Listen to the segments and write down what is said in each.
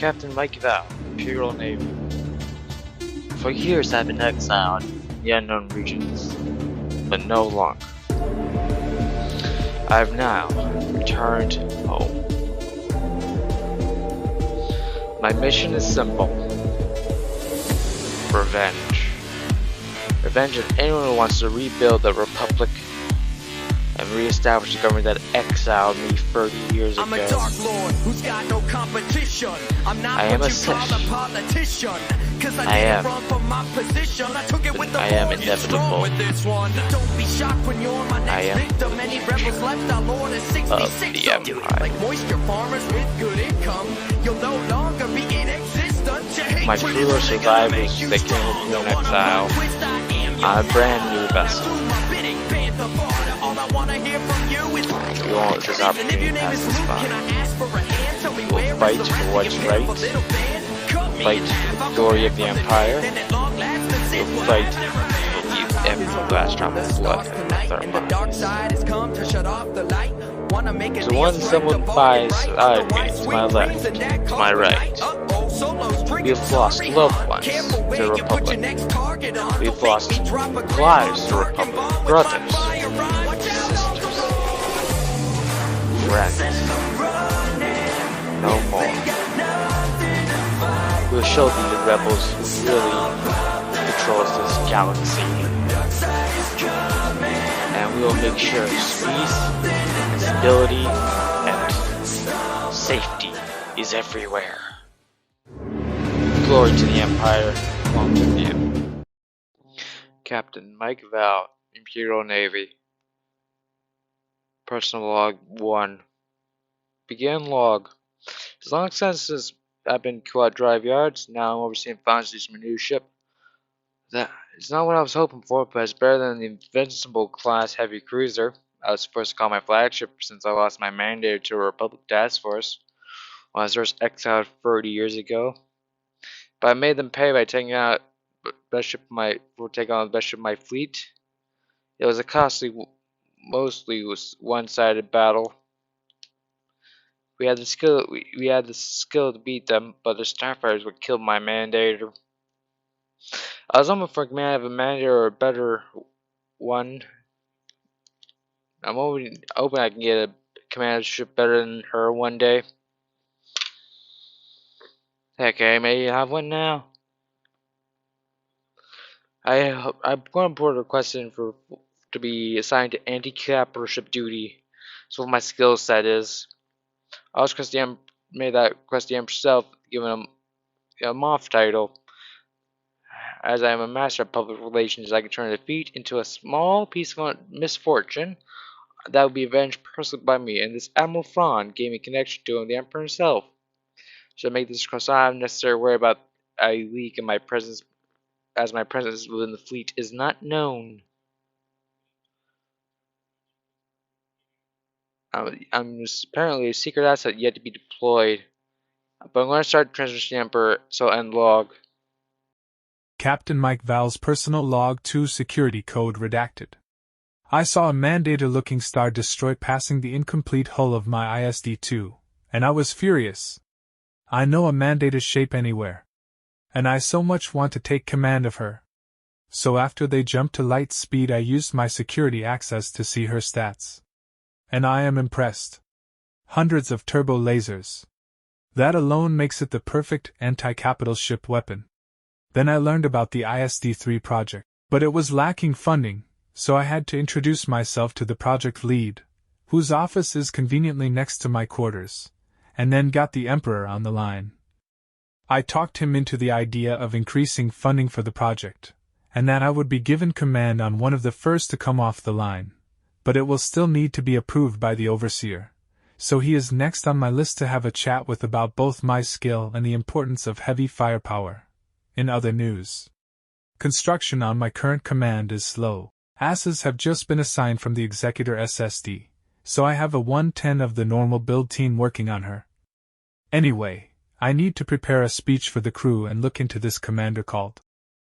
Captain Mike Val, Imperial Navy. For years I've been exiled in the unknown regions, but no longer. I have now returned home. My mission is simple. Revenge. Revenge of anyone who wants to rebuild the Republic and reestablish the government that exiled me 30 years ago. I'm a dark lord who's got no competition. I'm not what you call a politician. Cause I didn't run from my position. I took it with the inevitable. With this one. Don't be shocked when you're my next victim. Any rebels left our lord is 66 like moisture farmers with good income. You'll no longer be in existence. My crew are survivors that came from exile on a brand new vessel. We won't this opportunity pass this by. We'll fight for what's right. Fight for the glory of the Empire. We'll fight to leave every last drop of blood in the minds. So one someone buys me to my left, to my right. We have lost loved ones to the Republic. We've lost lives to the Republic. Brothers. Friends. No more. We'll show the rebels who really controls this galaxy. And we will make sure peace, stability, and safety is everywhere. Glory to the Empire, along with you. Captain Mike Val, Imperial Navy. Personal log 1. Begin log. As long since I've been quad drive yards, now I'm overseeing functions of my new ship. That is not what I was hoping for, but it's better than the Invincible class heavy cruiser I was supposed to call my flagship since I lost my mandate to a Republic task force when I was first exiled 30 years ago. But I made them pay by taking out the best ship of my fleet. It was a costly, mostly one-sided battle. We had the skill. We had the skill to beat them, but the starfighters would kill my mandator. I was hoping for a command of a mandator or a better one. I'm hoping I can get a command ship better than her one day. Heck, I may have one now. I'm going to put a request in to be assigned to anti-capper ship duty. So what my skill set is. I was made that request the Emperor himself, giving him a Moth title. As I am a master of public relations, I can turn a defeat into a small piece of misfortune that would be avenged personally by me. And this Admiral Thrawn gave me a connection to him, the Emperor himself. Should make this request, I have necessary worry about a leak in my presence, as my presence within the fleet is not known. I'm apparently a secret asset yet to be deployed. But I'm going to start transmission the Emperor, so end log. Captain Mike Val's personal log 2 security code redacted. I saw a mandator-looking star destroy passing the incomplete hull of my ISD-2, and I was furious. I know a mandator's shape anywhere. And I so much want to take command of her. So after they jumped to light speed I used my security access to see her stats. And I am impressed. Hundreds of turbo lasers. That alone makes it the perfect anti-capital ship weapon. Then I learned about the ISD-3 project, but it was lacking funding, so I had to introduce myself to the project lead, whose office is conveniently next to my quarters, and then got the Emperor on the line. I talked him into the idea of increasing funding for the project, and that I would be given command on one of the first to come off the line. But it will still need to be approved by the overseer, so he is next on my list to have a chat with about both my skill and the importance of heavy firepower. In other news, construction on my current command is slow. Asses have just been assigned from the Executor SSD, so I have a 1/10 of the normal build team working on her. Anyway, I need to prepare a speech for the crew and look into this commander called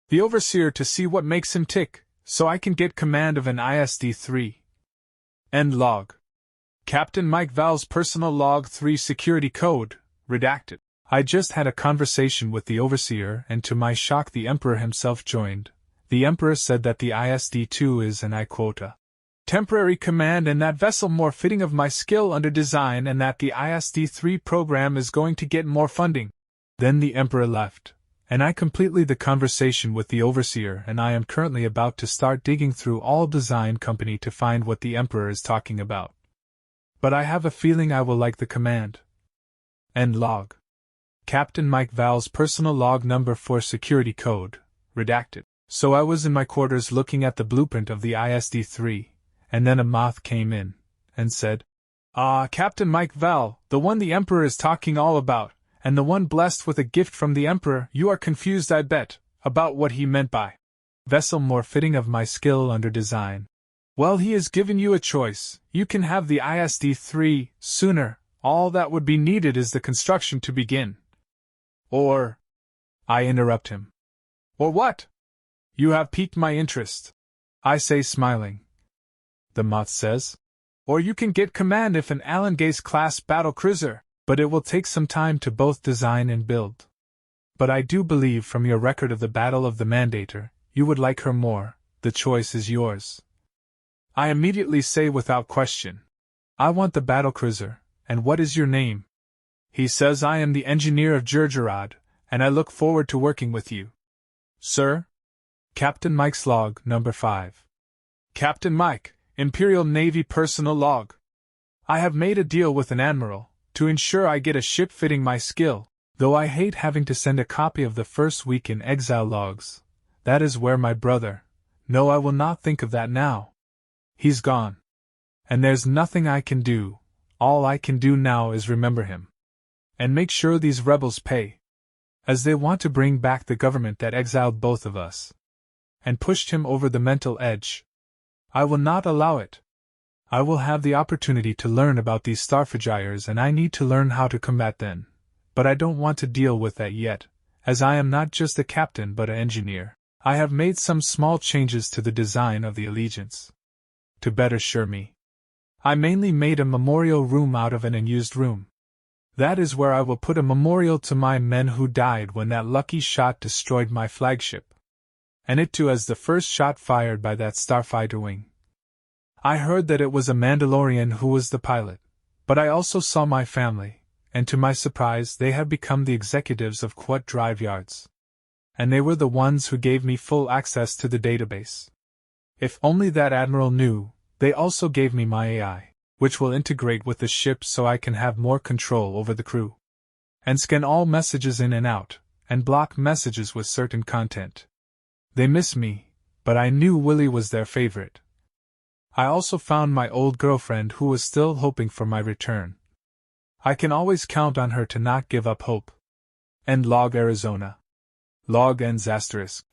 the Overseer to see what makes him tick, so I can get command of an ISD-3. End log. Captain Mike Val's personal log 3 security code, redacted. I just had a conversation with the overseer, and to my shock the Emperor himself joined. The Emperor said that the ISD-2 is, and I quote, a temporary command and that vessel more fitting of my skill under design, and that the ISD-3 program is going to get more funding. Then the Emperor left, and I completed the conversation with the overseer, and I am currently about to start digging through all design company to find what the Emperor is talking about. But I have a feeling I will like the command. End log. Captain Mike Val's personal log number 4 security code, redacted. So I was in my quarters looking at the blueprint of the ISD-3, and then a moth came in, and said, Captain Mike Val, the one the Emperor is talking all about, and the one blessed with a gift from the Emperor, you are confused, I bet, about what he meant by vessel more fitting of my skill under design. Well, he has given you a choice. You can have the ISD-3 sooner. All that would be needed is the construction to begin. Or, I interrupt him. Or what? You have piqued my interest, I say, smiling. The moth says, or you can get command if an Allen Gaze-class battle cruiser, but it will take some time to both design and build. But I do believe from your record of the Battle of the Mandator, you would like her more. The choice is yours. I immediately say without question, I want the battle cruiser, and what is your name? He says, I am the engineer of Gergerod, and I look forward to working with you. Sir? Captain Mike's log, number 5. Captain Mike, Imperial Navy personal log. I have made a deal with an admiral, to ensure I get a ship fitting my skill, though I hate having to send a copy of the first week in exile logs. That is where my brother. No, I will not think of that now. He's gone. And there's nothing I can do. All I can do now is remember him. And make sure these rebels pay. As they want to bring back the government that exiled both of us. And pushed him over the mental edge. I will not allow it. I will have the opportunity to learn about these Starfagires, and I need to learn how to combat them. But I don't want to deal with that yet, as I am not just a captain but an engineer. I have made some small changes to the design of the Allegiance. To better assure me. I mainly made a memorial room out of an unused room. That is where I will put a memorial to my men who died when that lucky shot destroyed my flagship. And it too as the first shot fired by that starfighter wing. I heard that it was a Mandalorian who was the pilot, but I also saw my family, and to my surprise they have become the executives of Quat Drive Yards. And they were the ones who gave me full access to the database. If only that admiral knew, they also gave me my AI, which will integrate with the ship so I can have more control over the crew. And scan all messages in and out, and block messages with certain content. They miss me, but I knew Willie was their favorite. I also found my old girlfriend who was still hoping for my return. I can always count on her to not give up hope. End log Arizona. Log ends asterisk.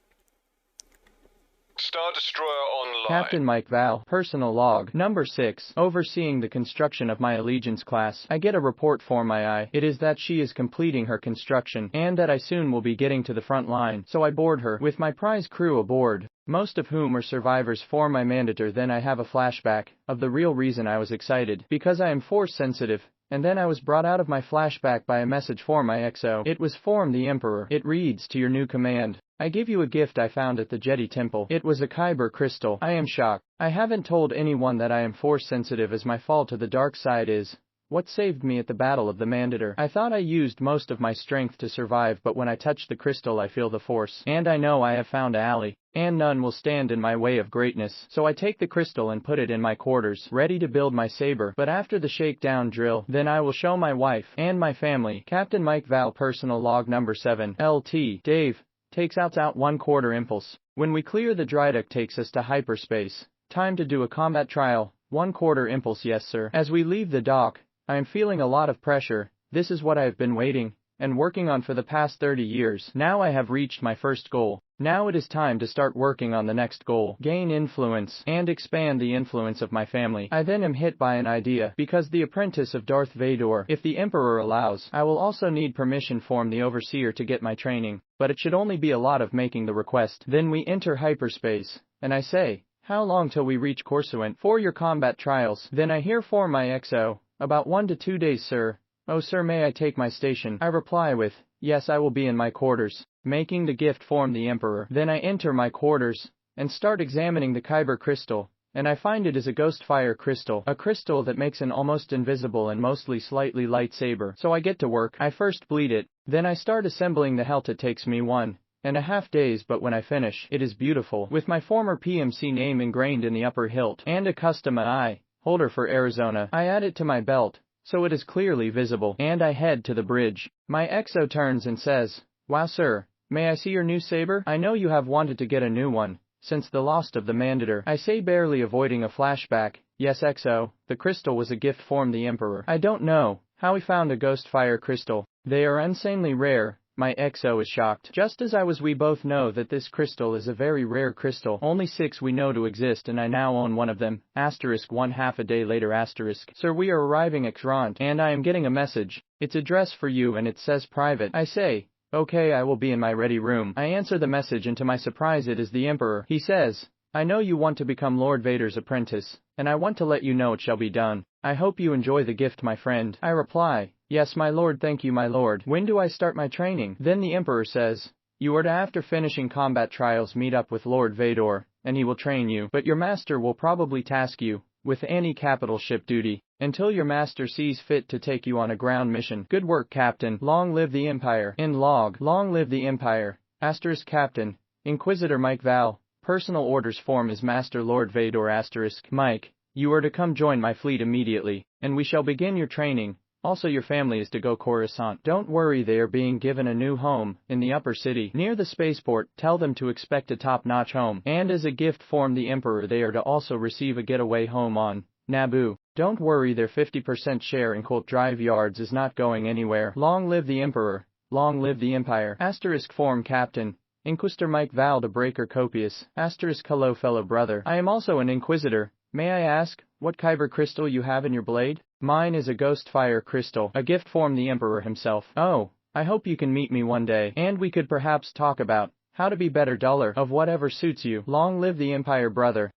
Star Destroyer Online. Captain Mike Val, personal log, number 6, overseeing the construction of my Allegiance class. I get a report for my eye. It is that she is completing her construction, and that I soon will be getting to the front line, so I board her, with my prize crew aboard, most of whom are survivors for my Mandator. Then I have a flashback, of the real reason I was excited, because I am force sensitive. And then I was brought out of my flashback by a message for my XO. It was from the Emperor. It reads, to your new command. I give you a gift I found at the Jedi Temple. It was a Kyber crystal. I am shocked. I haven't told anyone that I am force sensitive, as my fall to the dark side is what saved me at the Battle of the Mandator. I thought I used most of my strength to survive, but when I touch the crystal I feel the force. And I know I have found a ally, and none will stand in my way of greatness. So I take the crystal and put it in my quarters, ready to build my saber. But after the shakedown drill, then I will show my wife and my family. Captain Mike Val, personal log number 7. LT. Dave takes out 1/4 impulse. When we clear the drydock takes us to hyperspace. Time to do a combat trial. 1/4 impulse, yes sir. As we leave the dock, I am feeling a lot of pressure. This is what I have been waiting and working on for the past 30 years. Now I have reached my first goal. Now it is time to start working on the next goal. Gain influence and expand the influence of my family. I then am hit by an idea, because the apprentice of Darth Vader, if the Emperor allows, I will also need permission from the Overseer to get my training, but it should only be a lot of making the request. Then we enter hyperspace, and I say, how long till we reach Coruscant for your combat trials? Then I hear for my XO, about 1 to 2 days sir. "Oh sir, may I take my station?" I reply with, "Yes, I will be in my quarters," making the gift form the Emperor. Then I enter my quarters and start examining the Kyber crystal, and I find it is a ghost fire crystal, a crystal that makes an almost invisible and mostly slightly light saber. So I get to work. I first bleed it, then I start assembling the hilt. It takes me 1.5 days, but when I finish, it is beautiful, with my former PMC name ingrained in the upper hilt, and a custom eye holder for Arizona. I add it to my belt, so it is clearly visible, and I head to the bridge. My XO turns and says, "Wow sir, may I see your new saber? I know you have wanted to get a new one since the loss of the Mandator." I say, barely avoiding a flashback, "Yes XO, the crystal was a gift from the Emperor. I don't know how he found a ghost fire crystal. They are insanely rare." My XO is shocked. Just as I was, we both know that this crystal is a very rare crystal. Only 6 we know to exist, and I now own one of them. Asterisk 1/2 a day later. Asterisk, "Sir, we are arriving at Grant, and I am getting a message. It's addressed for you and it says private." I say, "Okay, I will be in my ready room." I answer the message, and to my surprise it is the Emperor. He says, "I know you want to become Lord Vader's apprentice, and I want to let you know it shall be done. I hope you enjoy the gift, my friend." I reply, "Yes, my lord, thank you, my lord. When do I start my training?" Then the Emperor says, "You are to, after finishing combat trials, meet up with Lord Vader, and he will train you, but your master will probably task you with any capital ship duty, until your master sees fit to take you on a ground mission. Good work, Captain. Long live the Empire." In log, long live the Empire. Asterisk Captain, Inquisitor Mike Val. Personal orders form as Master Lord Vader. Asterisk Mike, you are to come join my fleet immediately, and we shall begin your training. Also, your family is to go Coruscant. Don't worry, they are being given a new home in the upper city near the spaceport. Tell them to expect a top-notch home, and as a gift from the Emperor they are to also receive a getaway home on Naboo. Don't worry, their 50% share in Colt Drive Yards is not going anywhere. Long live the Emperor. Long live the Empire. Asterisk form Captain, Inquisitor Mike Val de Breaker Copious. Asterisk hello fellow brother. I am also an Inquisitor. May I ask what Kyber crystal you have in your blade? Mine is a ghost fire crystal, a gift from the Emperor himself. Oh, I hope you can meet me one day, and we could perhaps talk about how to be better duller of whatever suits you. Long live the Empire, brother.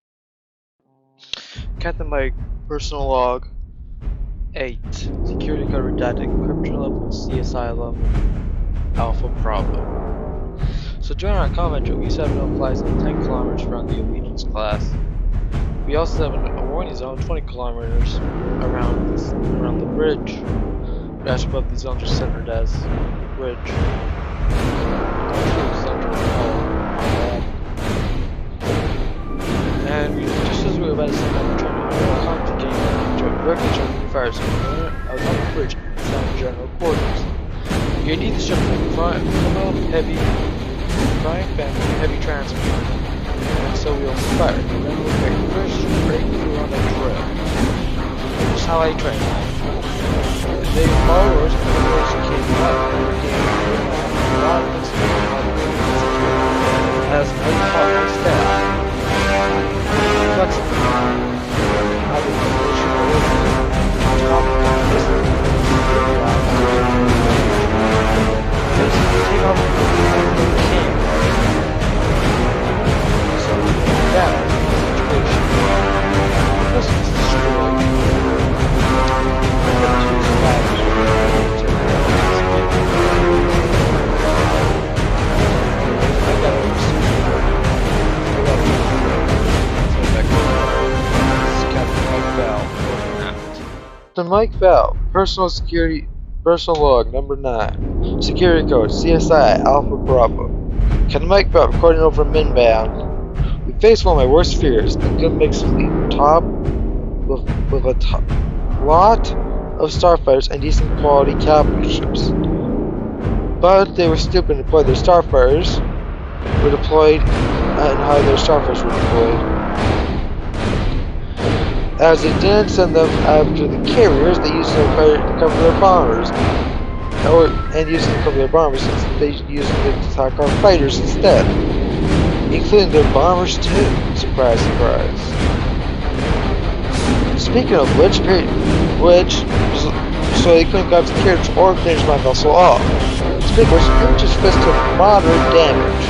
Captain Mike, personal log 8. Security code redacted, encryption level CSI level Alpha Bravo. So during our combat trip, we set up no flights in 10 kilometers around the Allegiance class. We also have a warning zone 20 kilometers around the bridge. Dash above the zones are centered as bridge. And just as we were about to set up the training, directly jumping fire zone. I was on the bridge inside the general quarters. You need to ship from front heavy frying pan heavy transport. And so we opened fire. Then we picked first break through on the trail. That's how I train. They follow us and the doors came up. A lot of us as no common staff. Flexible. How the position top of this take off the king. That situation. This is destroyed. Captain Mike Val, personal log number 9, security code CSI Alpha Bravo. Captain Mike Val recording over Minbound. We faced one of my worst fears, a good mix of the top with a lot of starfighters and decent quality capital ships. But they were stupid and deployed their starfighters were deployed and how their starfighters were deployed. As they didn't send them after the carriers, they used them to cover their bombers. And used them to cover their bombers since they used them to attack our fighters instead. Including their bombers too. Surprise, surprise. Speaking of which, so they couldn't grab the carriage or finish my vessel off. Speaking of which, it just fist to moderate damage.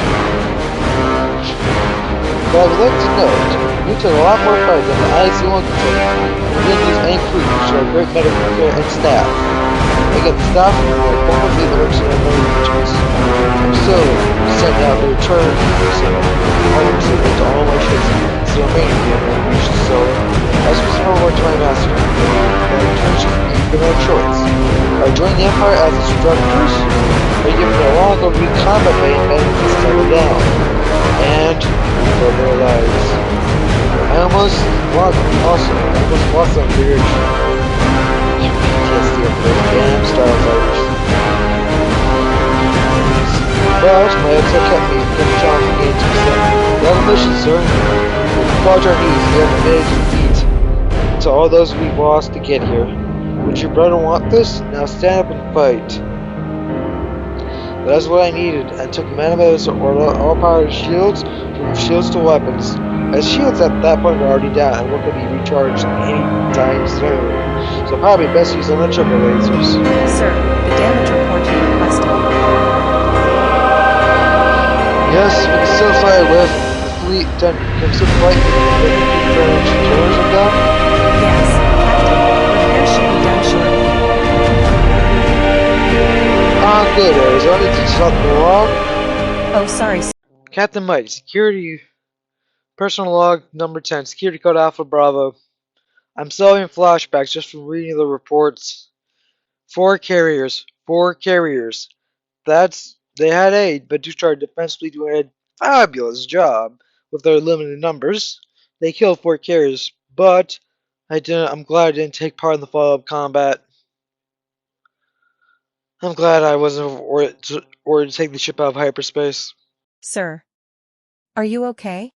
But I would like to note, we took a lot more fire than the IC-1 could take, and we didn't use any crew to show great medical care and staff. Again, the staff will probably emergency arrangements. I'm still sending out the return, so I want to send it to all my ships. It's the remaining damage, so I switched over to my master. And returns you can have choice. Are joining the Empire as instructors, or given a long overdue combat main and settle down, and for their lives. I almost lost some weird PTSD of the damn starfighters. But my upset kept me from challenging me into some. Level mission, sir. We'll watch our knees, we have made defeat to all those we've lost to get here. Would your brother want this? Now stand up and fight. But that's what I needed. I took manifest or all-powered shields from shields to weapons. As shields at that point were already down and weren't going to be recharged anytime soon. So probably best use on the triple lasers. Sir, the damage report you requested. Yes, we can still fight with fleet. Can still fight with the returns of them? Yes, Captain. Repairs should be done shortly. Ah, good. Is there anything something wrong? Oh, sorry. Captain Mike, security. Personal log number 10, security code Alpha Bravo. I'm still having flashbacks just from reading the reports. 4 carriers. 4 carriers. They had aid, but Duke started defensively doing a fabulous job with their limited numbers. They killed 4 carriers, but I'm glad I didn't take part in the follow-up combat. I'm glad I wasn't ordered to take the ship out of hyperspace. Sir, are you okay?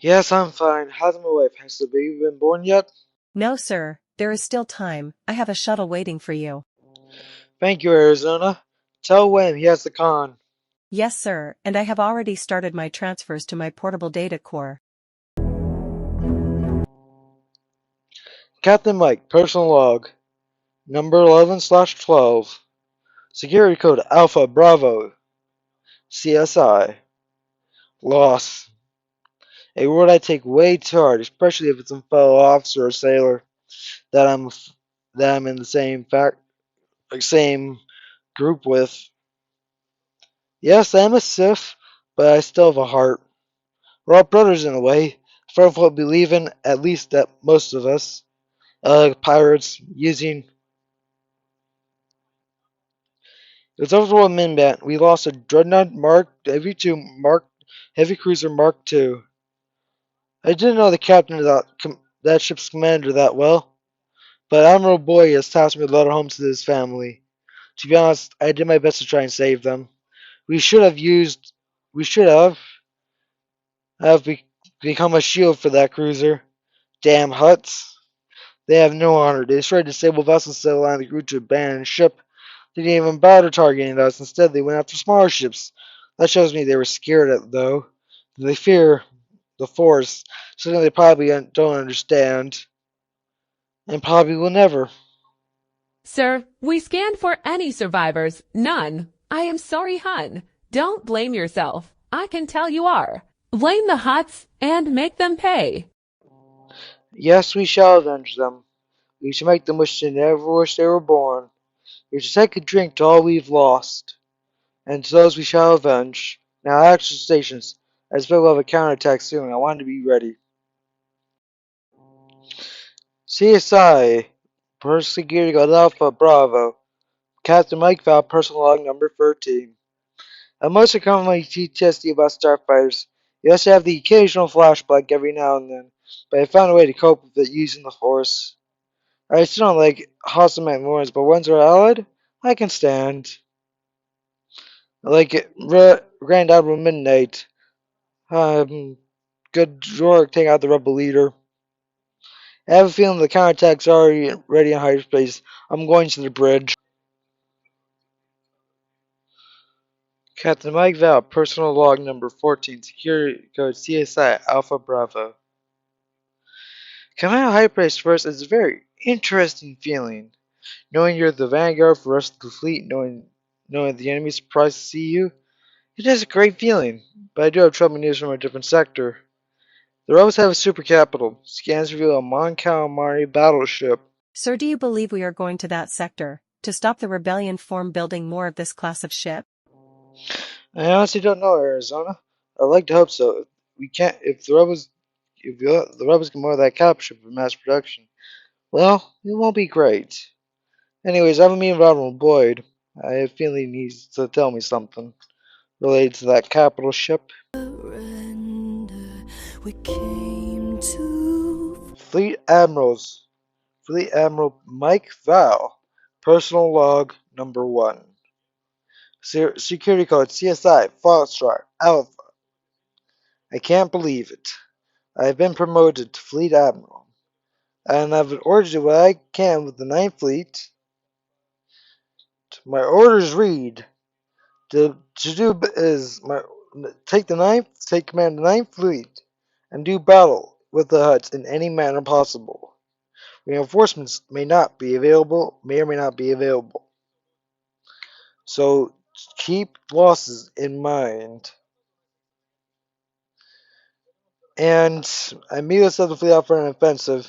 Yes, I'm fine. How's my wife? Has the baby been born yet? No, sir. There is still time. I have a shuttle waiting for you. Thank you, Arizona. Tell Wayne he has the con. Yes, sir, and I have already started my transfers to my portable data core. Captain Mike, personal log. Number 11/12. Security code Alpha Bravo. CSI. Loss. A word I take way too hard, especially if it's a fellow officer or sailor that I'm in the same group with. Yes, I'm a Sith, but I still have a heart. We're all brothers in a way. From what we believe in, at least that most of us. Pirates using. It's overall Minbat. We lost a Dreadnought Mark Heavy 2 Mark Heavy Cruiser Mark II. I didn't know the captain of that ship's commander that well, but Admiral Boy has tasked me to let her home to his family. To be honest, I did my best to try and save them. We should have become a shield for that cruiser. Damn Huts. They have no honor. They destroyed disabled vessels that allowed the crew to abandon ship. They didn't even bother targeting us. Instead, they went after smaller ships. That shows me they were scared, though. They fear the Force. Something they probably don't understand. And probably will never. Sir, we scanned for any survivors. None. I am sorry, hun. Don't blame yourself. I can tell you are. Blame the Huts and make them pay. Yes, we shall avenge them. We shall make them wish they never wish they were born. We shall take a drink to all we've lost. And to those we shall avenge. Now, action stations. I expect we'll have a counterattack soon. I want to be ready. CSI. Personal Security Code Alpha Bravo. Captain Mike Val, personal log number 13. I'm mostly commonly PTSD about starfighters. You also have the occasional flashback every now and then, but I found a way to cope with it using the Force. I still don't like hostile mornings, but ones are allied, I can stand. I like it. Grand Admiral Midnight. Good work taking out the rebel leader. I have a feeling the counterattack's already ready in hyperspace. I'm going to the bridge. Captain Mike Val, personal log number 14, security code CSI Alpha Bravo. Coming out of hyperspace first is a very interesting feeling. Knowing you're the vanguard for the rest of the fleet, knowing the enemy's surprised to see you, it is a great feeling. But I do have trouble news from a different sector. The rebels have a super capital. Scans reveal a Mon Calamari battleship. Sir, do you believe we are going to that sector? to stop the rebellion from building more of this class of ship? I honestly don't know, Arizona. I'd like to hope so. We can't. If the rebels get more of that capital ship for mass production, well, it won't be great. Anyways, I have a meeting with Admiral Boyd. I have a feeling he needs to tell me something related to that capital ship. We came to Fleet Admiral Mike Val, personal log number 1. Security code CSI Foxtrot Alpha. I can't believe it. I have been promoted to Fleet Admiral, and I've been ordered to do what I can with the Ninth Fleet. My orders read to do is take command of the Ninth Fleet and do battle with the Huts in any manner possible. Reinforcements may or may not be available. So keep losses in mind. And I immediately set the fleet out for an offensive.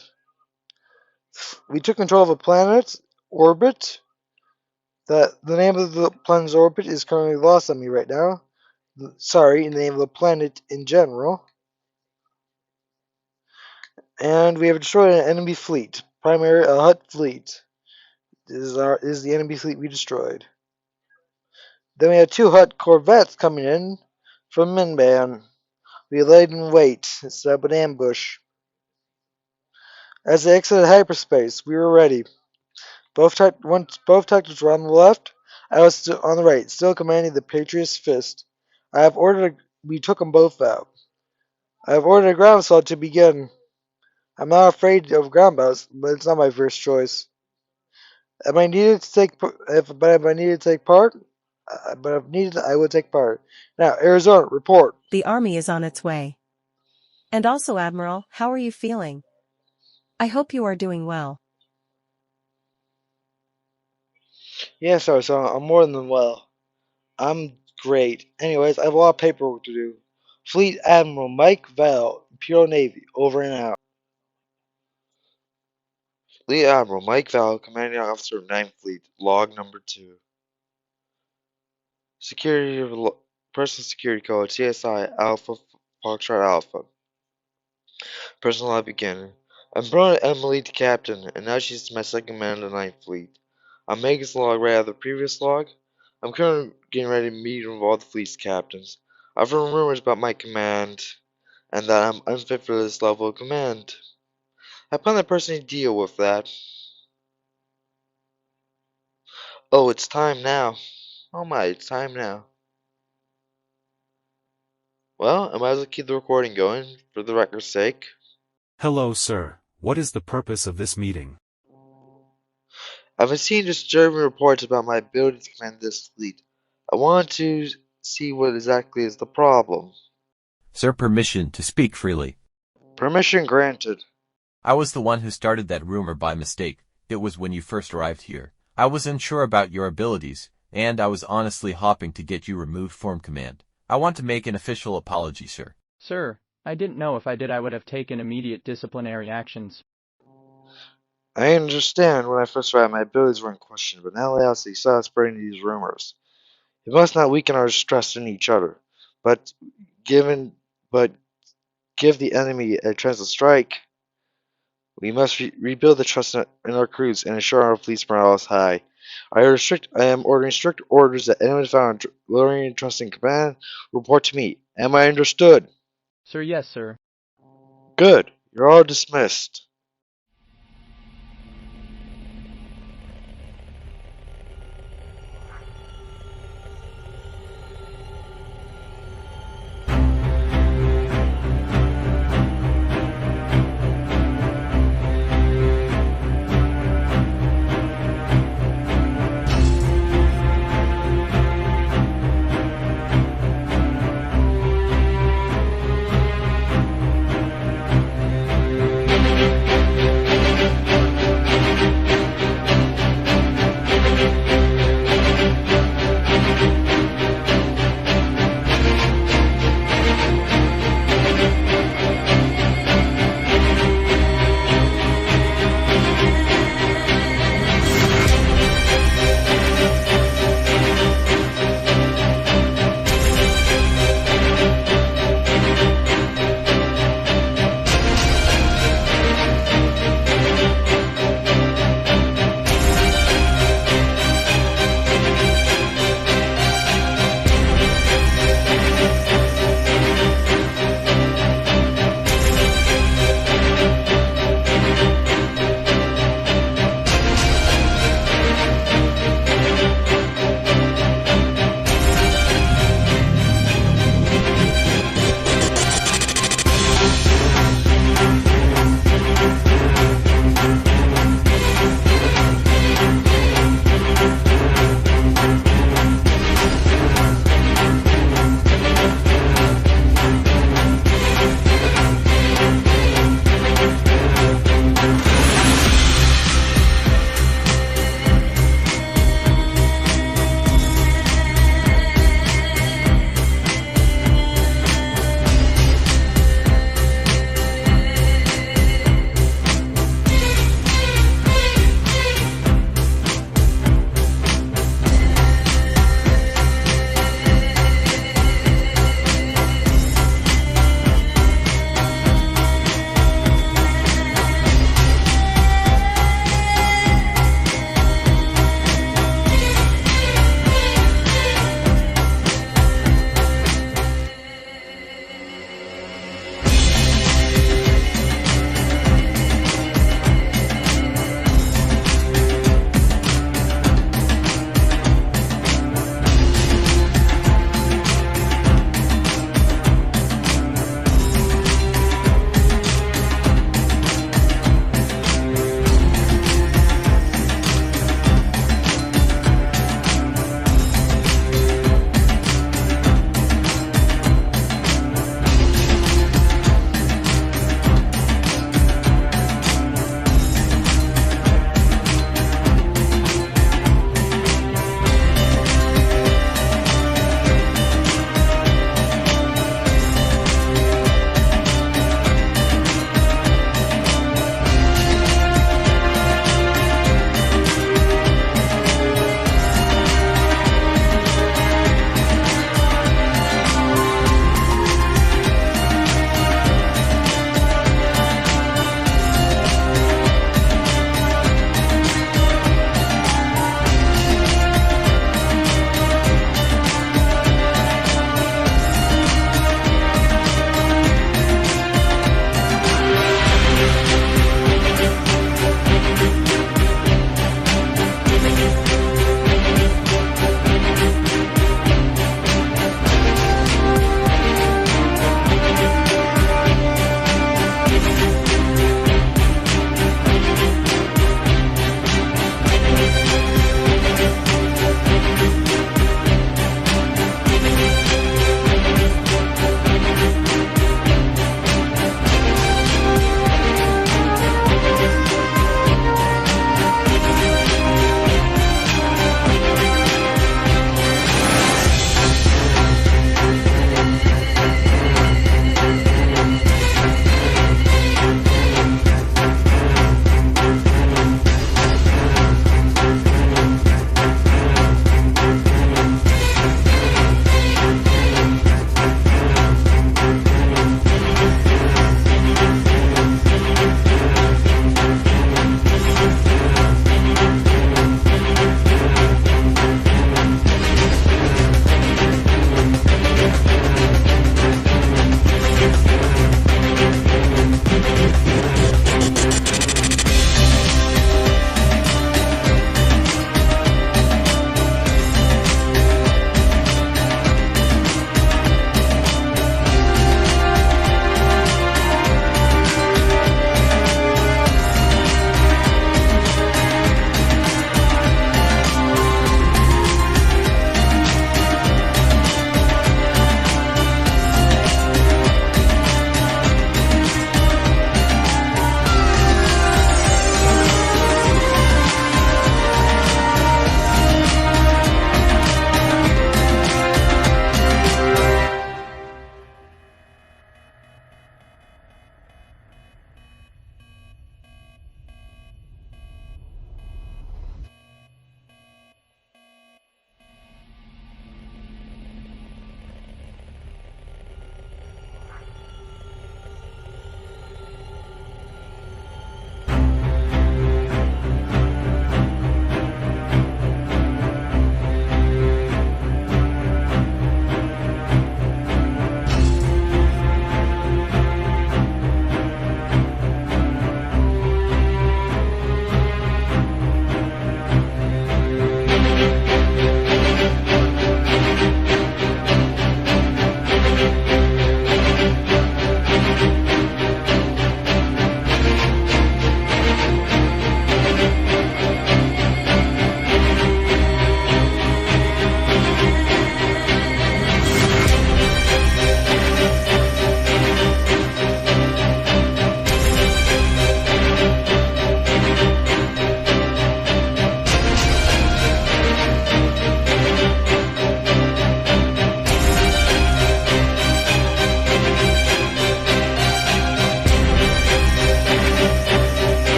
We took control of a planet's orbit. The name of the planet's orbit is currently lost on me right now. Sorry, the name of the planet in general. And we have destroyed an enemy fleet. A Hut fleet. Is the enemy fleet we destroyed. Then we had 2 Hut corvettes coming in from Minban. We laid in wait, set up an ambush. As they exited hyperspace, we were ready. Both tactics were on the left. I was on the right, still commanding the Patriot's Fist. We took them both out. I have ordered a ground assault to begin. I'm not afraid of ground battles, but it's not my first choice. If I needed to take part, but if needed, I will take part. Now, Arizona, report. The army is on its way. And also, Admiral, how are you feeling? I hope you are doing well. Yes, Arizona, I'm more than well. I'm great. Anyways, I have a lot of paperwork to do. Fleet Admiral Mike Val, Imperial Navy, over and out. Fleet Admiral Mike Val, Commanding Officer of 9th Fleet, log number 2. Personal security code CSI Alpha Foxtrot Alpha. Personal log beginning. I'm promoted Emily to captain, and now she's my second man of the 9th Fleet. I'm making this log right out of the previous log. I'm currently getting ready to meet with all the fleet's captains. I've heard rumors about my command, and that I'm unfit for this level of command. I plan to personally deal with that. Oh, it's time now. Oh my, it's time now. Well, I might as well keep the recording going, for the record's sake. Hello, sir. What is the purpose of this meeting? I've been seeing disturbing reports about my ability to command this fleet. I want to see what exactly is the problem. Sir, permission to speak freely. Permission granted. I was the one who started that rumor by mistake. It was when you first arrived here. I was unsure about your abilities, and I was honestly hoping to get you removed from command. I want to make an official apology, sir. Sir, I didn't know if I did I would have taken immediate disciplinary actions. I understand when I first arrived my abilities were in question, but now I see start spreading these rumors. It must not weaken our trust in each other, but give the enemy a chance to strike. We must rebuild the trust in our crews and ensure our fleet's morale is high. I am ordering strict orders that anyone found lowering trust in command report to me. Am I understood? Sir, yes, sir. Good. You're all dismissed.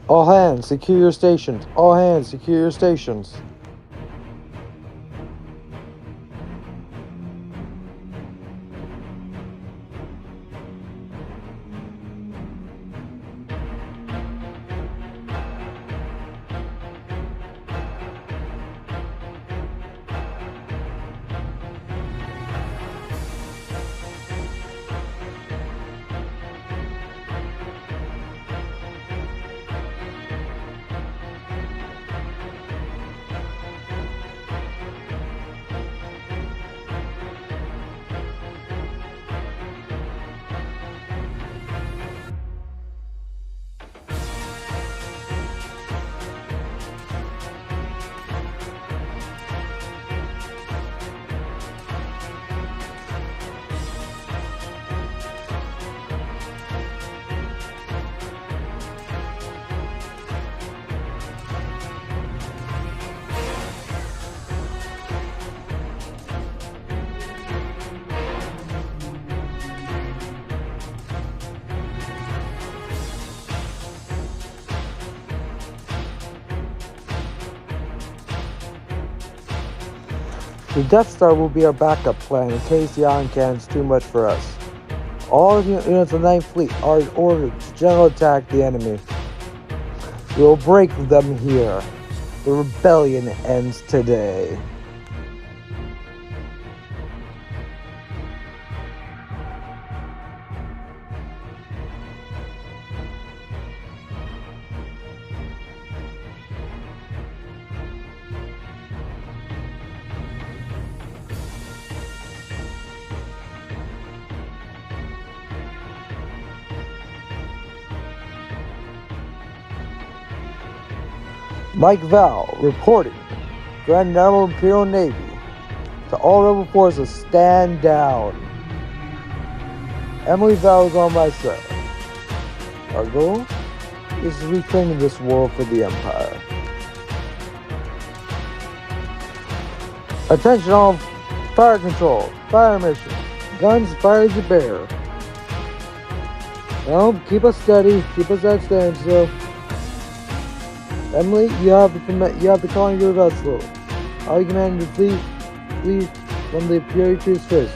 All hands, secure your stations. All hands, secure your stations. The Death Star will be our backup plan in case the Iron Cannon's too much for us. All units of the 9th Fleet are ordered to general attack the enemy. We will break them here. The rebellion ends today. Mike Val reporting. Grand Admiral Imperial Navy. To all rebel forces, stand down. Emily Val is on my side. Our goal is reclaiming this world for the Empire. Attention all fire control, fire mission. Guns fire as you bear. Well, keep us steady, keep us at standstill. Emily, you have the calling your vessel. All you command to flee from the Fury Crew's fist.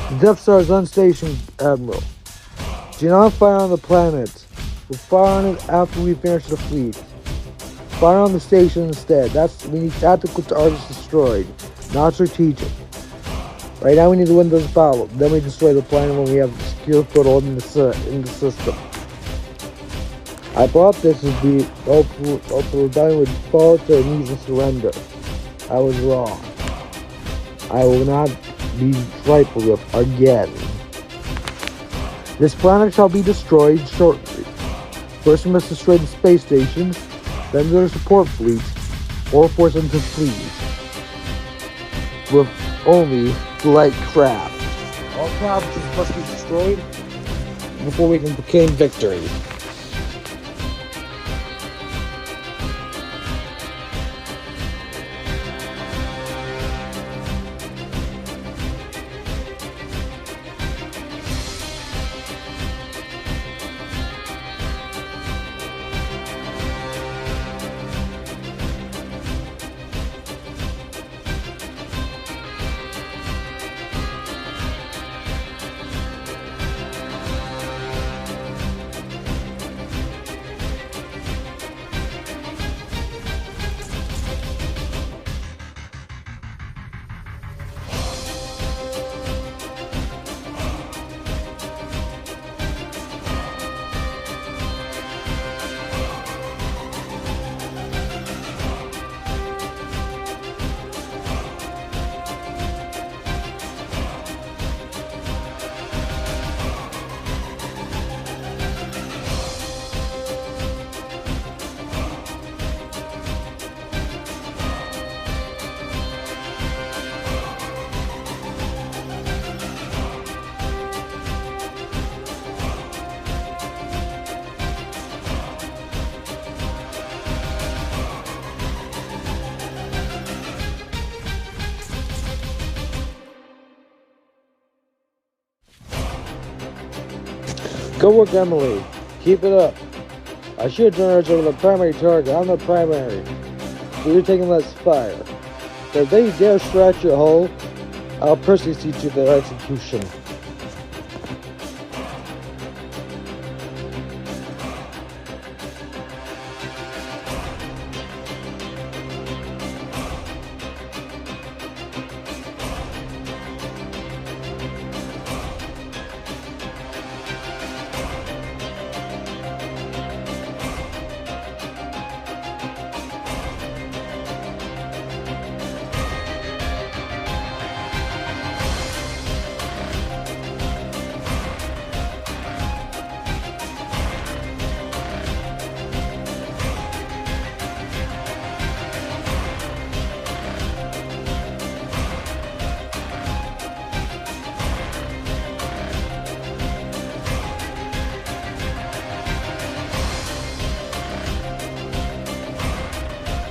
The Death Star is unstationed, Admiral. Do not fire on the planet. We'll fire on it after we finish the fleet. Fire on the station instead. We need tactical targets destroyed, not strategic. Right now we need to win this battle. Then we destroy the planet when we have a secure foothold in the system. I thought this would be the rebellion would fall to their knees and surrender. I was wrong. I will not be trifled with again. This planet shall be destroyed shortly. First we must destroy the space stations, then their support fleet, or force them to flee. with only light craft. All craft must be destroyed before we can proclaim victory. Good work, Emily. Keep it up. I shoot generators over the primary target. I'm the primary. So you're taking less fire. So if they dare scratch your hull, I'll personally see to their execution.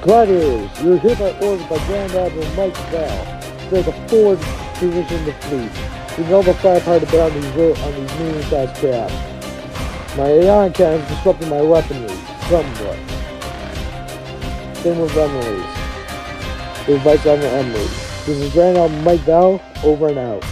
Gladiators, you are hereby ordered by Grand Admiral Mike Val to take a forward position in the fleet. We know the firepower to bear on these medium-sized craft. My ion cannon is disrupting my weaponry somewhat. Same with Emily's. With Vice Admiral Emily. This is Grand Admiral Mike Val, over and out.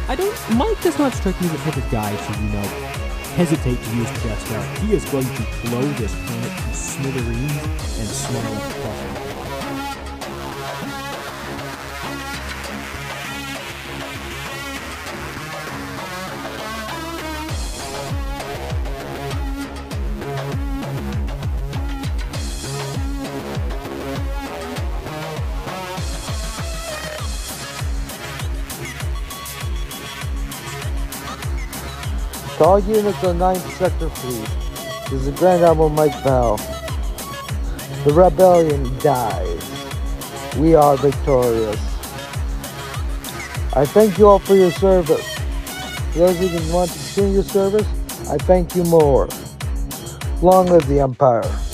Mike does not strike me as the type of guy to, hesitate to use Death Star. He is going to blow this planet to smithereens and swallow up the problem. To all units on 9th Sector Fleet, this is the Grand Admiral Mike Val. The rebellion dies. We are victorious. I thank you all for your service. For those who want to continue your service, I thank you more. Long live the Empire.